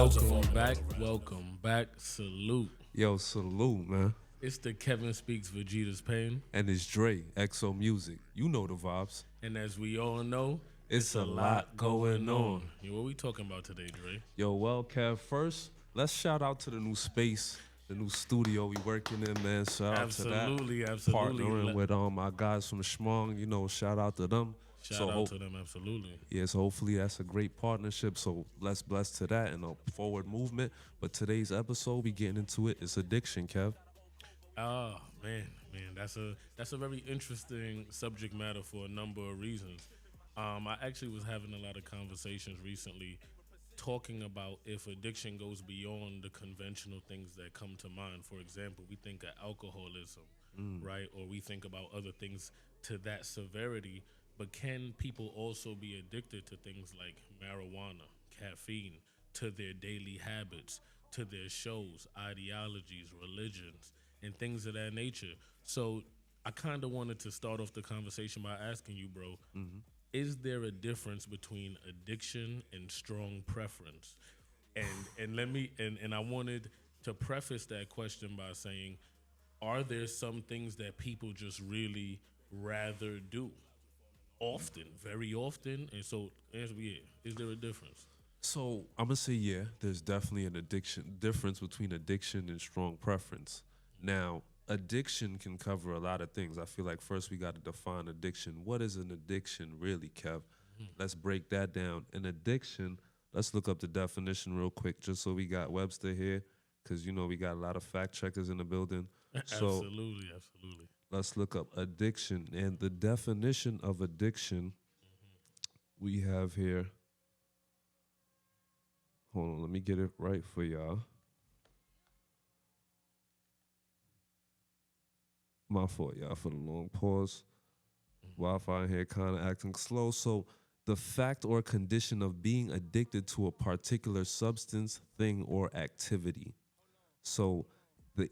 Welcome back. Salute. Yo, salute, man. It's the Kevin Speaks Vegeta's Pain. And it's Dre, XO Music. You know the vibes. And as we all know, It's a lot going on. Yo, what we talking about today, Dre? Yo, well, Kev, first, let's shout out to the new space, the new studio we working in, man. Shout out to that. Absolutely. Partnering with my guys from Schmong, shout out to them. Shout out to them, absolutely. Yes, hopefully that's a great partnership. So let's bless to that and a forward movement. But today's episode, we getting into it. It's addiction, Kev. Oh, man, that's a very interesting subject matter for a number of reasons. I actually was having a lot of conversations recently talking about if addiction goes beyond the conventional things that come to mind. For example, we think of alcoholism, right? Or we think about other things to that severity. But can people also be addicted to things like marijuana, caffeine, to their daily habits, to their shows, ideologies, religions, and things of that nature? So I kind of wanted to start off the conversation by asking you, bro, is there a difference between addiction and strong preference? And I wanted to preface that question by saying, are there some things that people just really rather do? Often, very often, and so answer me, is there a difference? So I'm gonna say there's definitely an difference between addiction and strong preference. Now, addiction can cover a lot of things. I feel like first we got to define addiction. What is an addiction really, Kev? Let's break that down. An addiction, let's look up the definition real quick, just so we got Webster here, because we got a lot of fact checkers in the building. Absolutely. Let's look up addiction. And the definition of addiction we have here. Hold on, let me get it right for y'all. My fault, y'all, for the long pause. Wi-Fi in here kind of acting slow. So the fact or condition of being addicted to a particular substance, thing, or activity. So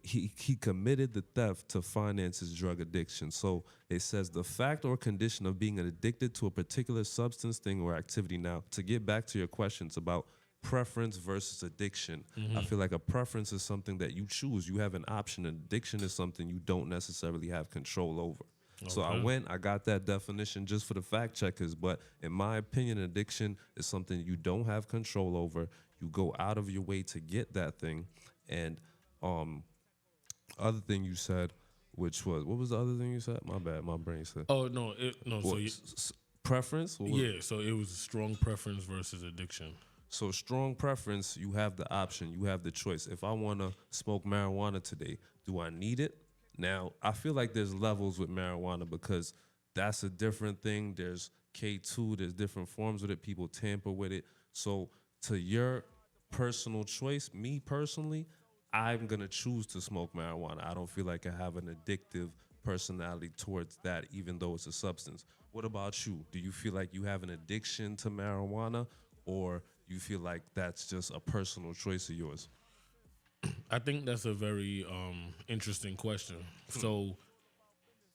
he committed the theft to finance his drug addiction. So it says the fact or condition of being addicted to a particular substance, thing, or activity. Now, to get back to your questions about preference versus addiction, I feel like a preference is something that you choose. You have an option. Addiction is something you don't necessarily have control over. Okay. So I got that definition just for the fact checkers. But in my opinion, addiction is something you don't have control over. You go out of your way to get that thing. And other thing you said, which was, what was the other thing you said? My bad, my brain said. Oh, no. Preference? So it was strong preference versus addiction. So strong preference, you have the option, you have the choice. If I want to smoke marijuana today, do I need it? Now, I feel like there's levels with marijuana because that's a different thing. There's K2, there's different forms with it. People tamper with it. So to your personal choice, me personally, I'm going to choose to smoke marijuana. I don't feel like I have an addictive personality towards that, even though it's a substance. What about you? Do you feel like you have an addiction to marijuana, or you feel like that's just a personal choice of yours? I think that's a very interesting question. So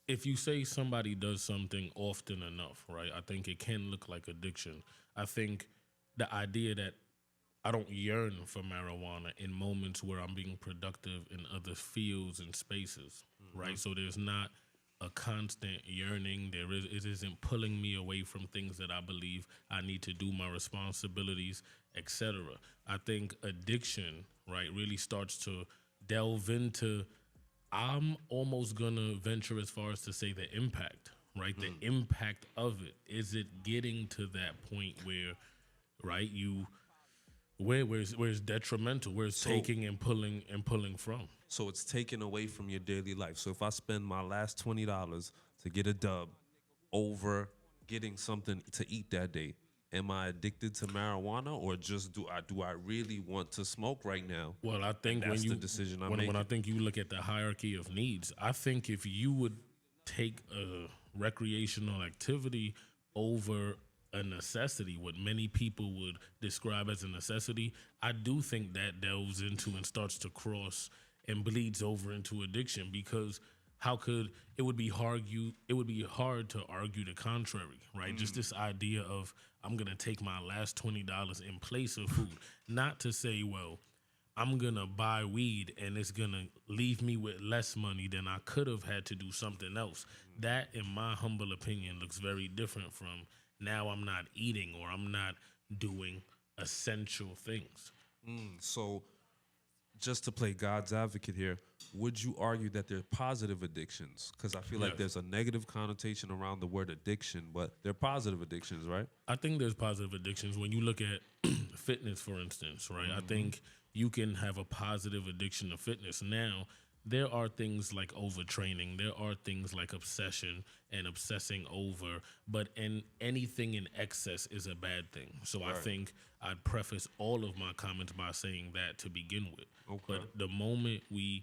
if you say somebody does something often enough, right, I think it can look like addiction. I think the idea that I don't yearn for marijuana in moments where I'm being productive in other fields and spaces, right? So there's not a constant yearning. It isn't pulling me away from things that I believe I need to do, my responsibilities, etc. I think addiction, right, really starts to delve into, I'm almost gonna venture as far as to say the impact, right? The impact of it. Is it getting to that point where, right, where it's detrimental, where it's taking and pulling from? So it's taken away from your daily life. So if I spend my last $20 to get a dub over getting something to eat that day, am I addicted to marijuana, or just do I really want to smoke right now? Well, I think that's the decision I'm making. When I think you look at the hierarchy of needs, I think if you would take a recreational activity over a necessity, what many people would describe as a necessity, I do think that delves into and starts to cross and bleeds over into addiction, because how could it would be hard to argue the contrary, right? Just this idea of I'm gonna take my last $20 in place of food. Not to say, well, I'm gonna buy weed and it's gonna leave me with less money than I could have had to do something else. That, in my humble opinion, looks very different from now I'm not eating or I'm not doing essential things. So just to play God's advocate here, would you argue that they're positive addictions? Because I feel like Yes. there's a negative connotation around the word addiction, but they're positive addictions, right? I think there's positive addictions. When you look at fitness, for instance, right? I think you can have a positive addiction to fitness. Now, there are things like overtraining. There are things like obsession and obsessing over. But anything in excess is a bad thing. So I think I'd preface all of my comments by saying that to begin with. Okay. But the moment we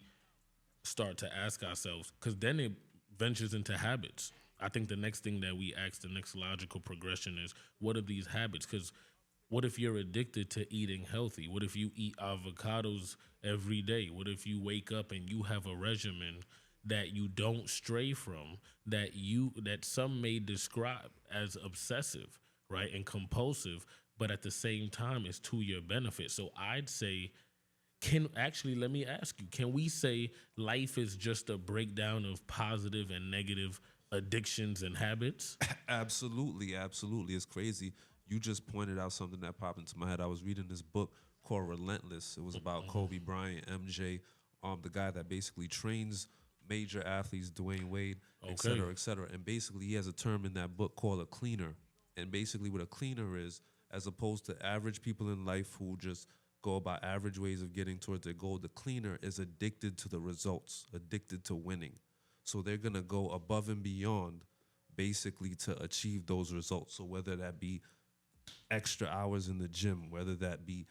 start to ask ourselves, because then it ventures into habits. I think the next thing that we ask, the next logical progression is, what are these habits? Because what if you're addicted to eating healthy? What if you eat avocados every day? What if you wake up and you have a regimen that you don't stray from, that some may describe as obsessive, right, and compulsive, but at the same time it's to your benefit. So I'd say, let me ask you, can we say life is just a breakdown of positive and negative addictions and habits? Absolutely, absolutely. It's crazy. You just pointed out something that popped into my head. I was reading this book called Relentless. It was about Kobe Bryant, MJ, the guy that basically trains major athletes, Dwayne Wade, et Okay. cetera, et cetera. And basically, he has a term in that book called a cleaner. And basically, what a cleaner is, as opposed to average people in life who just go about average ways of getting towards their goal, the cleaner is addicted to the results, addicted to winning. So they're gonna go above and beyond basically to achieve those results. So whether that be extra hours in the gym, whether that be,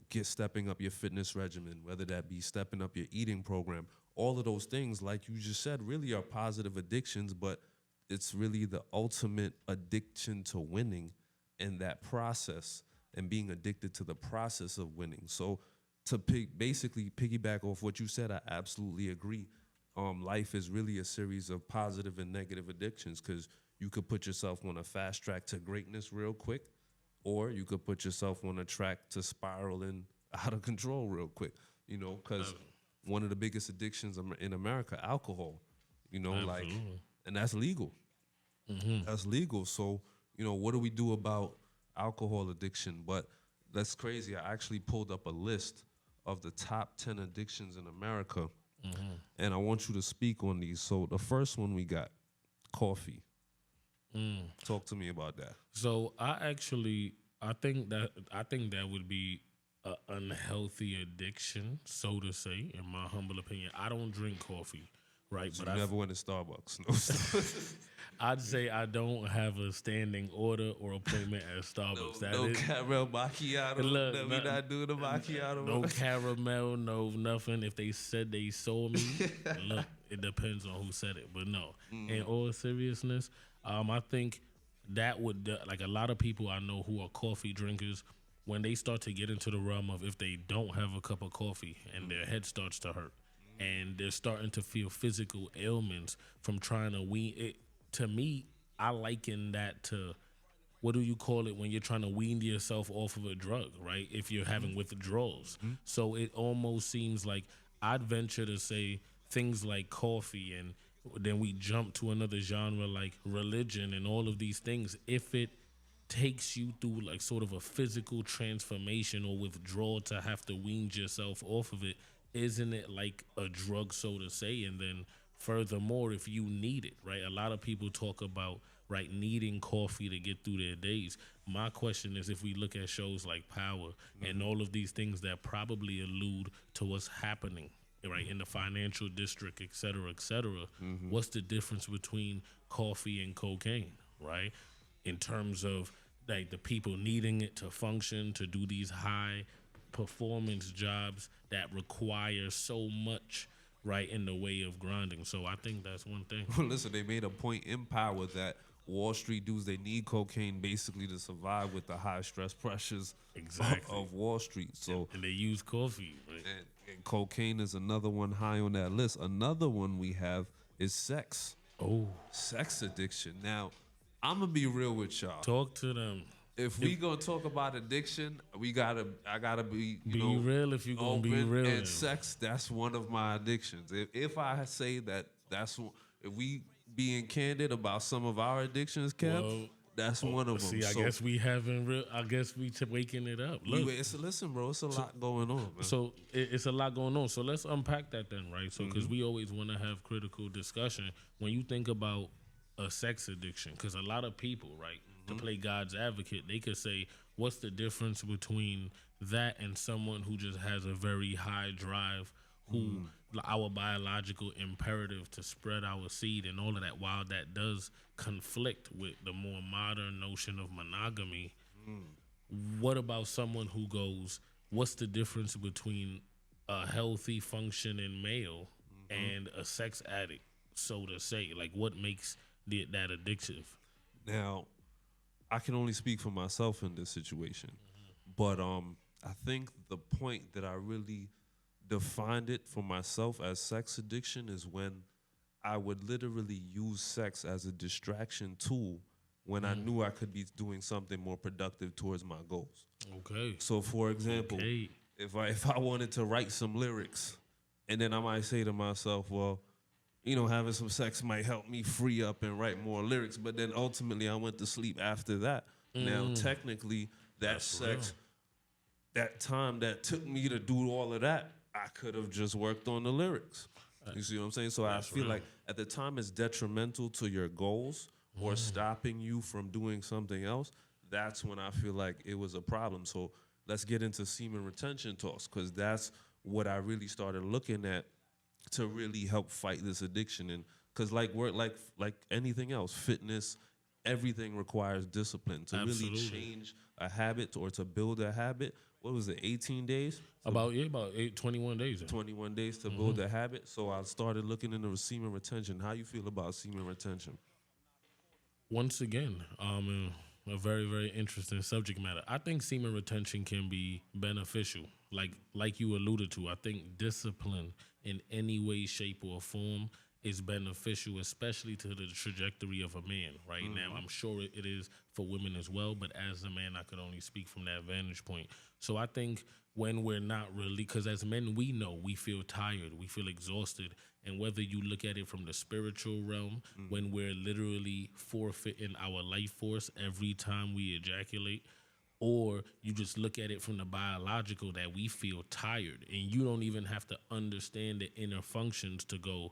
get stepping up your fitness regimen, whether that be stepping up your eating program, all of those things, like you just said, really are positive addictions, but it's really the ultimate addiction to winning in that process and being addicted to the process of winning. So to basically piggyback off what you said, I absolutely agree. Life is really a series of positive and negative addictions because you could put yourself on a fast track to greatness real quick, or you could put yourself on a track to spiraling out of control real quick, because one of the biggest addictions in America, alcohol, Absolutely. and that's legal. That's legal. So, what do we do about alcohol addiction? But that's crazy. I actually pulled up a list of the top 10 addictions in America, and I want you to speak on these. So, the first one we got coffee. Talk to me about that. So I think that would be an unhealthy addiction, so to say, in my humble opinion. I don't drink coffee, right? So But you never went to Starbucks. No, I'd say I don't have a standing order or appointment at Starbucks. no caramel macchiato. Look, No, we not doing the macchiato. no caramel, no nothing. If they said they saw me, look, it depends on who said it. But no, in all seriousness, I think that would like a lot of people I know who are coffee drinkers. When they start to get into the realm of if they don't have a cup of coffee and their head starts to hurt and they're starting to feel physical ailments from trying to wean it. To me, I liken that to, what do you call it when you're trying to wean yourself off of a drug, right? If you're having withdrawals. So it almost seems like I'd venture to say things like coffee, and then we jump to another genre like religion and all of these things. If it takes you through like sort of a physical transformation or withdrawal to have to wean yourself off of it, isn't it like a drug, so to say? And then furthermore, if you need it, right? A lot of people talk about, right, needing coffee to get through their days. My question is, if we look at shows like Power and all of these things that probably allude to what's happening, right, in the financial district, et cetera, what's the difference between coffee and cocaine, right? In terms of like the people needing it to function, to do these high performance jobs that require so much, right, in the way of grinding. So I think that's one thing. Listen, they made a point in Power that Wall Street dudes, they need cocaine basically to survive with the high stress pressures Exactly. of Wall Street. So And they use coffee, right? and cocaine is another one high on that list. Another one we have is sex. Oh, Sex addiction. Now, I'm gonna be real with y'all. talk to them. If we gonna talk about addiction, I gotta be, Be real if you gonna be open. real. And Then. sex, that's one of my addictions. If I say that, if we being candid about some of our addictions, Kev, Well, that's one of them. See, I guess we having real. I guess we waking it up. Look, listen, bro, it's a lot going on, man. so it's a lot going on. So let's unpack that then, right? So because we always want to have critical discussion when you think about a sex addiction, because a lot of people, right, to play God's advocate, they could say, what's the difference between that and someone who just has a very high drive, who our biological imperative to spread our seed and all of that, while that does conflict with the more modern notion of monogamy. What about someone who goes, what's the difference between a healthy functioning male and a sex addict, so to say? Like, what makes that addictive? Now, I can only speak for myself in this situation, but I think the point that I really defined it for myself as sex addiction is when I would literally use sex as a distraction tool when I knew I could be doing something more productive towards my goals. Okay. So, for example, if I wanted to write some lyrics, and then I might say to myself, well, having some sex might help me free up and write more lyrics. But then ultimately, I went to sleep after that. Now, technically, that's sex, that time that took me to do all of that, I could have just worked on the lyrics. You see what I'm saying? So I feel like at the time it's detrimental to your goals or stopping you from doing something else. That's when I feel like it was a problem. So let's get into semen retention talks, because that's what I really started looking at to really help fight this addiction. And because like anything else, fitness, everything requires discipline to really change a habit or to build a habit. What was it, 18 days? About 21 days. 21 days to build a habit. So I started looking into semen retention. How you feel about semen retention? Once again, a very, very interesting subject matter. I think semen retention can be beneficial. Like you alluded to, I think discipline in any way, shape, or form is beneficial, especially to the trajectory of a man. Right now, I'm sure it is for women as well, but as a man, I could only speak from that vantage point. So I think when we're not really, because as men, we know we feel tired, we feel exhausted, and whether you look at it from the spiritual realm, when we're literally forfeiting our life force every time we ejaculate, or you just look at it from the biological that we feel tired, and you don't even have to understand the inner functions to go,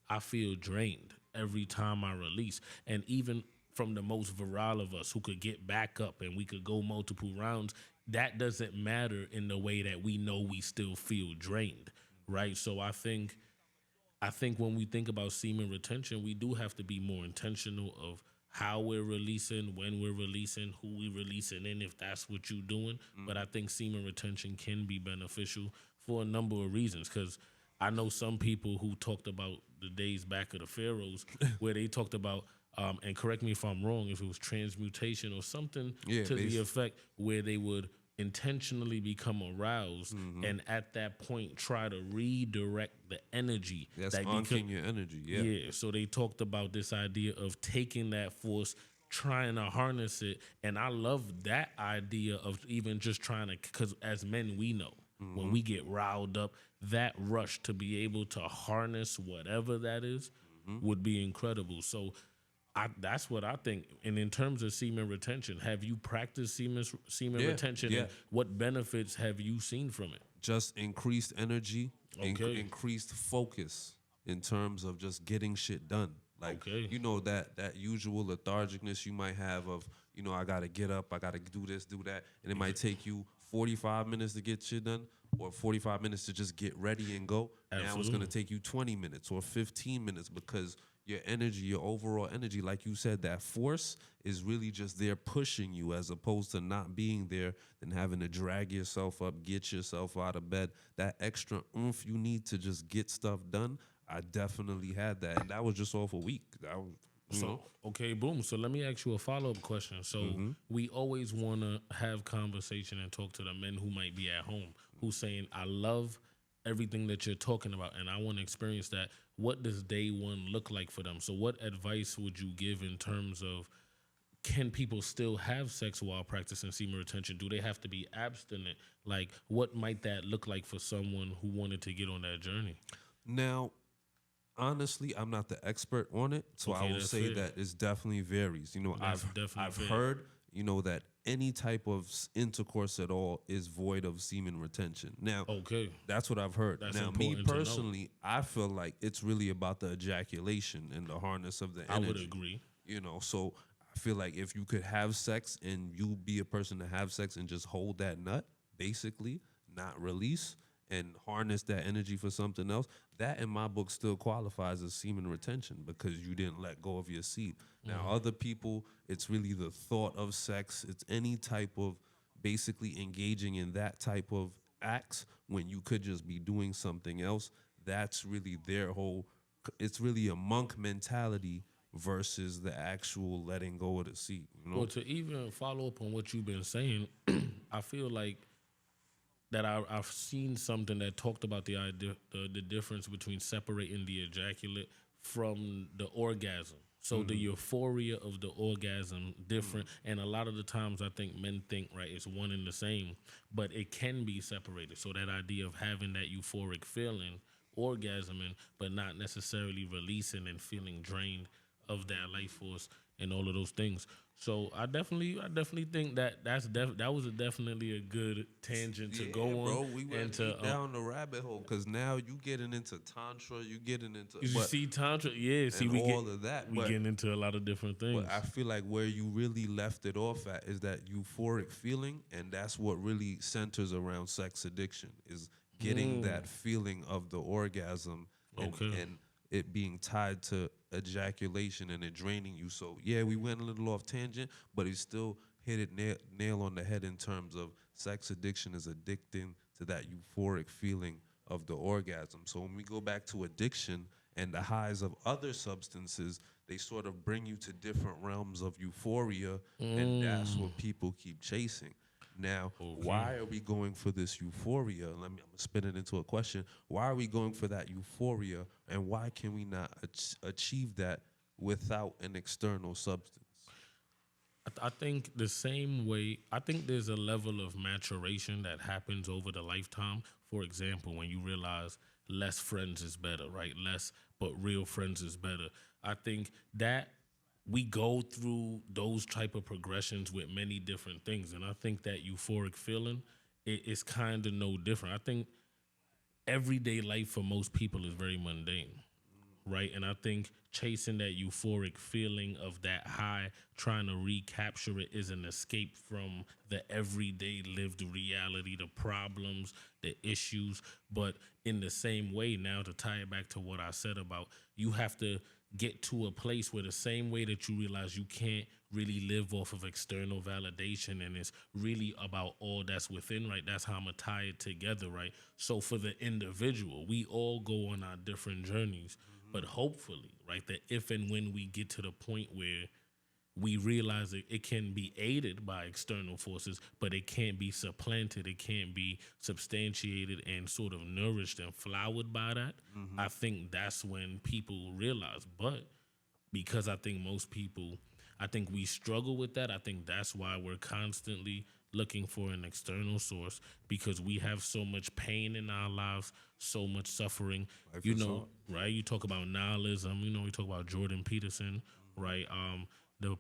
I feel drained every time I release. And even from the most virile of us who could get back up and we could go multiple rounds, that doesn't matter in the way that we know we still feel drained, right? So I think when we think about semen retention, we do have to be more intentional of how we're releasing, when we're releasing, who we releasing in, if that's what you're doing. But I think semen retention can be beneficial for a number of reasons, because I know some people who talked about the days back of the pharaohs where they talked about, and correct me if I'm wrong, if it was transmutation or something to the effect where they would intentionally become aroused and at that point try to redirect the energy. That's unking your energy, Yeah, so they talked about this idea of taking that force, trying to harness it, and I love that idea of even just trying to, because as men we know, when we get riled up, that rush to be able to harness whatever that is would be incredible. So that's what I think. And in terms of semen retention, have you practiced semen retention? And what benefits have you seen from it? Just increased energy, increased focus in terms of just getting shit done. Like, that usual lethargicness you might have of, I got to get up, I got to do this, do that. And it might take you 45 minutes to get shit done or 45 minutes to just get ready and go. Now it's going to take you 20 minutes or 15 minutes because your energy, your overall energy, like you said, that force is really just there pushing you as opposed to not being there and having to drag yourself up, get yourself out of bed. That extra oomph you need to just get stuff done, I definitely had that. And that was just off a week. Okay, boom. So let me ask you a follow-up question. So we always want to have conversation and talk to the men who might be at home who's saying, I love everything that you're talking about, and I want to experience that. What does day one look like for them? So, what advice would you give in terms of, can people still have sex while practicing semen retention? Do they have to be abstinent? Like, what might that look like for someone who wanted to get on that journey? Now, honestly, I'm not the expert on it, so I Okay, will that's say fair. that it definitely varies. That's definitely I've fair. heard, that any type of intercourse at all is void of semen retention. Now, Okay, that's what I've heard. that's Now, me important to know. personally, I feel like it's really about the ejaculation and the harness of the I would energy. agree. So I feel like if you could have sex and you be a person to have sex and just hold that nut, basically, not release and harness that energy for something else, that in my book still qualifies as semen retention because you didn't let go of your seed. Now, other people, it's really the thought of sex. It's any type of basically engaging in that type of acts when you could just be doing something else. That's really their whole, it's really a monk mentality versus the actual letting go of the seed, Well, to even follow up on what you've been saying, I feel like that I've seen something that talked about the idea, the difference between separating the ejaculate from the orgasm. So the euphoria of the orgasm different, and a lot of the times I think men think right it's one and the same, but it can be separated. So that idea of having that euphoric feeling, orgasming, but not necessarily releasing and feeling drained of that life force and all of those things. So I definitely think that that was definitely a good tangent to go on, bro. We and went to deep down the rabbit hole because now you getting into tantra, you getting into you see tantra, yeah. See, and we all get of that. we But getting into a lot of different things. I feel like where you really left it off at is that euphoric feeling, and that's what really centers around sex addiction is getting that feeling of the orgasm and, Okay. and it being tied to ejaculation and it draining you. So yeah, we went a little off tangent, but he still hit it nail on the head in terms of sex addiction is addicting to that euphoric feeling of the orgasm. So when we go back to addiction and the highs of other substances, they sort of bring you to different realms of euphoria, and that's what people keep chasing. Now, why are we going for this euphoria? I'm gonna spin it into a question. Why are we going for that euphoria, and why can we not achieve that without an external substance? I think the same way. I think there's a level of maturation that happens over the lifetime. For example, when you realize less friends is better, right? Less, but real friends is better. I think that we go through those type of progressions with many different things, and I think that euphoric feeling is kind of no different. I think everyday life for most people is very mundane, right? And I think chasing that euphoric feeling of that high, trying to recapture it, is an escape from the everyday lived reality, the problems, the issues. But in the same way, now to tie it back to what I said about, you have to get to a place where the same way that you realize you can't really live off of external validation and it's really about all that's within, right? That's how I'm gonna tie it together, right? So for the individual, we all go on our different journeys, but hopefully, right, that if and when we get to the point where we realize that it can be aided by external forces, but it can't be supplanted. It can't be substantiated and sort of nourished and flowered by that. I think that's when people realize. But because I think most people, I think we struggle with that. I think that's why we're constantly looking for an external source because we have so much pain in our lives, so much suffering. Life You is know, hard. right? You talk about nihilism. You know, we talk about Jordan Peterson, right? The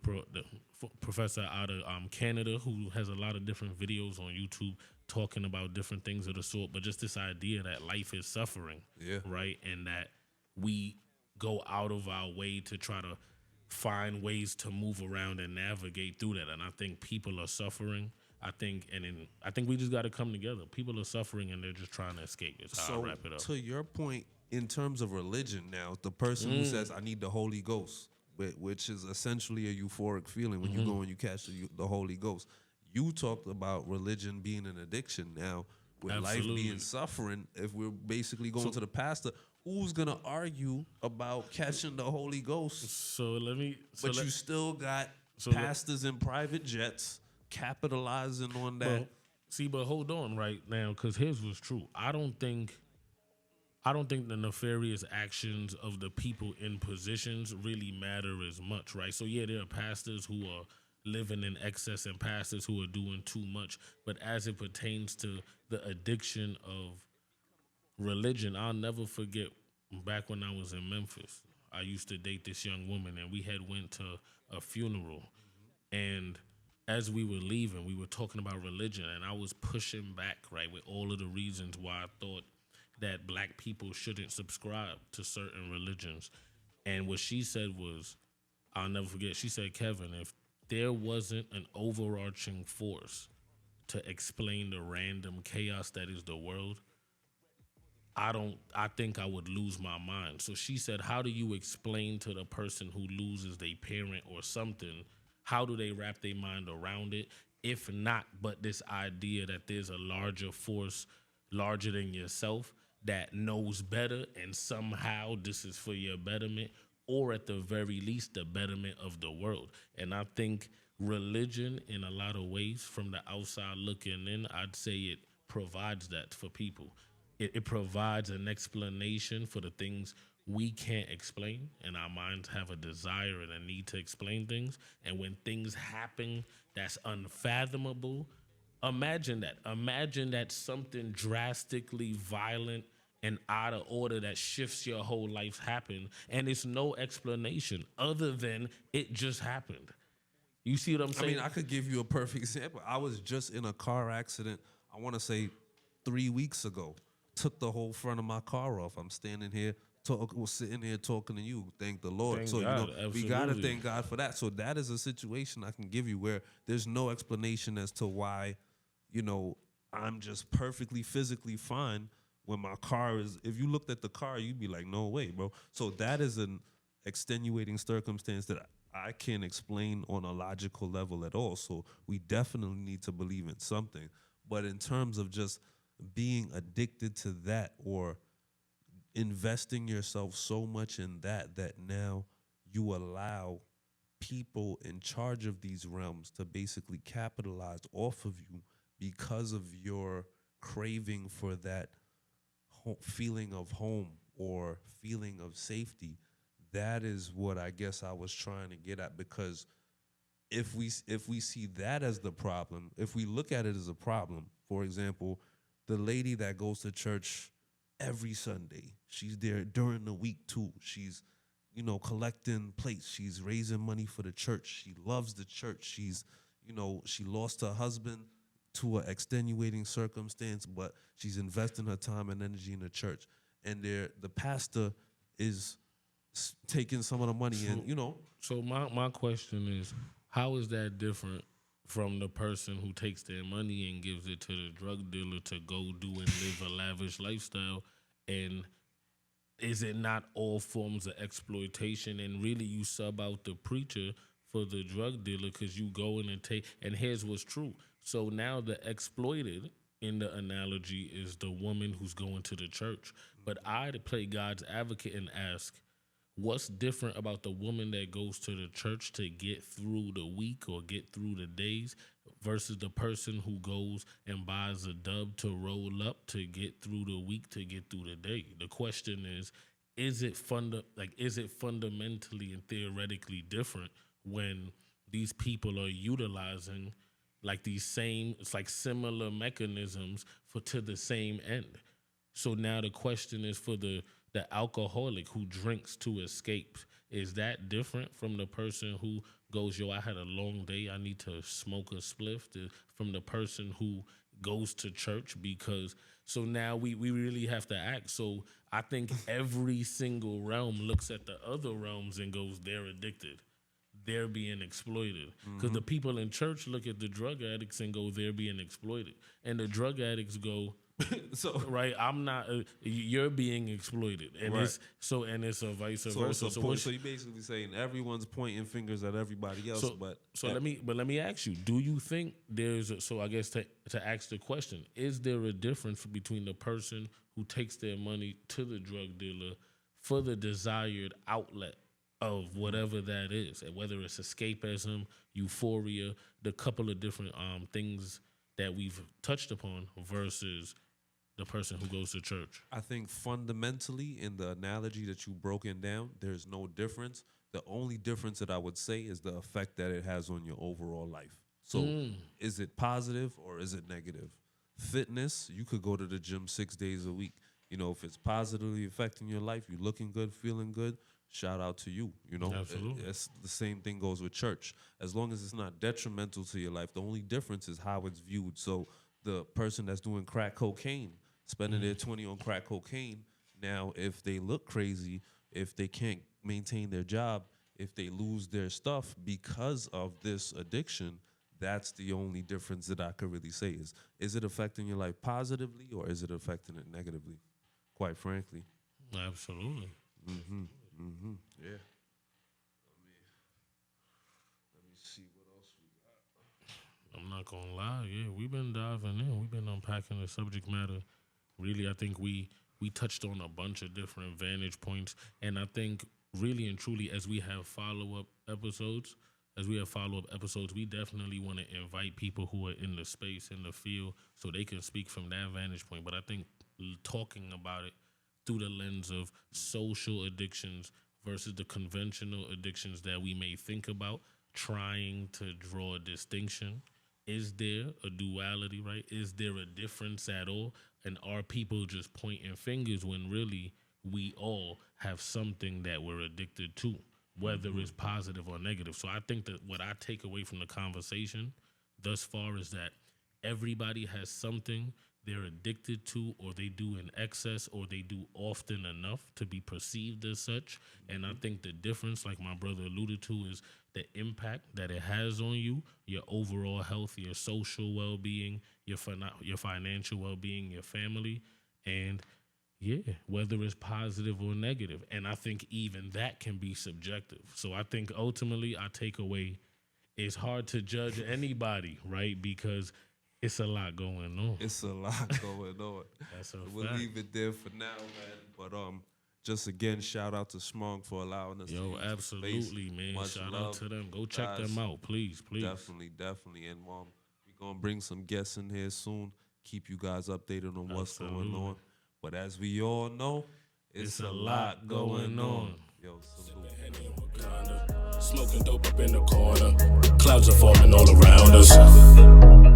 professor out of Canada who has a lot of different videos on YouTube talking about different things of the sort. But just this idea that life is suffering, Yeah. right? And that we go out of our way to try to find ways to move around and navigate through that. And I think people are suffering. I think we just got to come together. People are suffering and they're just trying to escape. It's how I So wrap it up. to your point, in terms of religion, now the person who says I need the Holy Ghost, which is essentially a euphoric feeling when you go and you catch the Holy Ghost. You talked about religion being an addiction. Now, with life Absolutely. being suffering, if we're basically going to the pastor, who's gonna argue about catching the Holy Ghost? So let me. So But let, you still got so let- pastors in private jets capitalizing on that. But hold on right now, because here's what's true. I don't think I don't think the nefarious actions of the people in positions really matter as much, right? So yeah, there are pastors who are living in excess and pastors who are doing too much, but as it pertains to the addiction of religion, I'll never forget back when I was in Memphis. I used to date this young woman, and we had went to a funeral, and as we were leaving, we were talking about religion, and I was pushing back, right, with all of the reasons why I thought that black people shouldn't subscribe to certain religions. And what she said was, I'll never forget, she said, Kevin, if there wasn't an overarching force to explain the random chaos that is the world, I think I would lose my mind. So she said, how do you explain to the person who loses their parent or something, how do they wrap their mind around it? If not, but this idea that there's a larger force, larger than yourself, that knows better and somehow this is for your betterment, or at the very least, the betterment of the world. And I think religion, in a lot of ways, from the outside looking in, I'd say it provides that for people. It provides an explanation for the things we can't explain, and our minds have a desire and a need to explain things. And when things happen that's unfathomable, imagine that. Imagine that something drastically violent and out of order that shifts your whole life happen, and it's no explanation other than it just happened. You see what I'm I mean, saying? I could give you a perfect example. I was just in a car accident, I want to say 3 weeks ago. Took the whole front of my car off. I'm standing here, was sitting here talking to you. Thank the Lord. Thank So, God, we got to absolutely. thank God for that. So, that is a situation I can give you where there's no explanation as to why, you know, I'm just perfectly physically fine when my car is. If you looked at the car, you'd be like, no way, bro. So, that is an extenuating circumstance that I can't explain on a logical level at all. So we definitely need to believe in something. But in terms of just being addicted to that or investing yourself so much in that that now you allow people in charge of these realms to basically capitalize off of you because of your craving for that feeling of home or feeling of safety. That is what I guess I was trying to get at, because if we see that as the problem, if we look at it as a problem, for example, the lady that goes to church every Sunday, she's there during the week too. She's, collecting plates. She's raising money for the church. She loves the church. She lost her husband to an extenuating circumstance, but she's investing her time and energy in the church. And the pastor is taking some of the money and, So my question is, how is that different from the person who takes their money and gives it to the drug dealer to go do and live a lavish lifestyle? And is it not all forms of exploitation? And really, you sub out the preacher for the drug dealer because you go in and take. And here's what's true. So now the exploited in the analogy is the woman who's going to the church. But I to play God's advocate and ask, what's different about the woman that goes to the church to get through the week or get through the days versus the person who goes and buys a dub to roll up to get through the week, to get through the day? The question is it is it fundamentally and theoretically different when these people are utilizing like these same, it's like similar mechanisms for to the same end? So now the question is for the alcoholic who drinks to escape. Is that different from the person who goes, yo, I had a long day, I need to smoke a spliff, from the person who goes to church? Because so now we really have to act. So I think every single realm looks at the other realms and goes, they're addicted, they're being exploited. Because the people in church look at the drug addicts and go, they're being exploited. And the drug addicts go, so right, I'm not. You're being exploited, and Right. it's a vice so versa. so you're basically saying everyone's pointing fingers at everybody else, so but so let me ask you: do you think so? I guess to ask the question: is there a difference between the person who takes their money to the drug dealer for the desired outlet of whatever that is, and whether it's escapism, euphoria, the couple of different things that we've touched upon, versus the person who goes to church? I think fundamentally, in the analogy that you broken down, there's no difference. The only difference that I would say is the effect that it has on your overall life. So, is it positive or is it negative? Fitness, you could go to the gym 6 days a week. You know, if it's positively affecting your life, you looking good, feeling good, shout out to you. You know, Absolutely. It's the same thing goes with church. As long as it's not detrimental to your life, the only difference is how it's viewed. So the person that's doing crack cocaine, spending their 20 on crack cocaine, now if they look crazy, if they can't maintain their job, if they lose their stuff because of this addiction, that's the only difference that I could really say is it affecting your life positively or is it affecting it negatively? Quite frankly. Absolutely. Yeah. Let me see what else we got. I'm not gonna lie, yeah, we've been diving in. We've been unpacking the subject matter. Really, I think we touched on a bunch of different vantage points, and I think really and truly, as we have follow-up episodes, we definitely want to invite people who are in the space, in the field, so they can speak from that vantage point. But I think talking about it through the lens of social addictions versus the conventional addictions that we may think about, trying to draw a distinction. Is there a duality, right? Is there a difference at all? And are people just pointing fingers when really we all have something that we're addicted to, whether it's positive or negative? So I think that what I take away from the conversation thus far is that everybody has something they're addicted to, or they do in excess, or they do often enough to be perceived as such. And I think the difference, like my brother alluded to, is the impact that it has on you, your overall health, your social well-being, your financial well-being, your family, and whether it's positive or negative. And I think even that can be subjective. So I think ultimately our takeaway is hard to judge anybody, right? Because it's a lot going on. It's a lot going on. That's a We'll fact. leave it there for now, man. But just again, shout out to Smong for allowing us to use the Absolutely, space. man. Much Shout love. out to them. Go check Guys, them out, please. Definitely. And we're gonna bring some guests in here soon. Keep you guys updated on what's going Absolutely. on. But as we all know, it's a lot going on. Yo, salute. Smoking dope up in the corner. Clouds are forming all around us.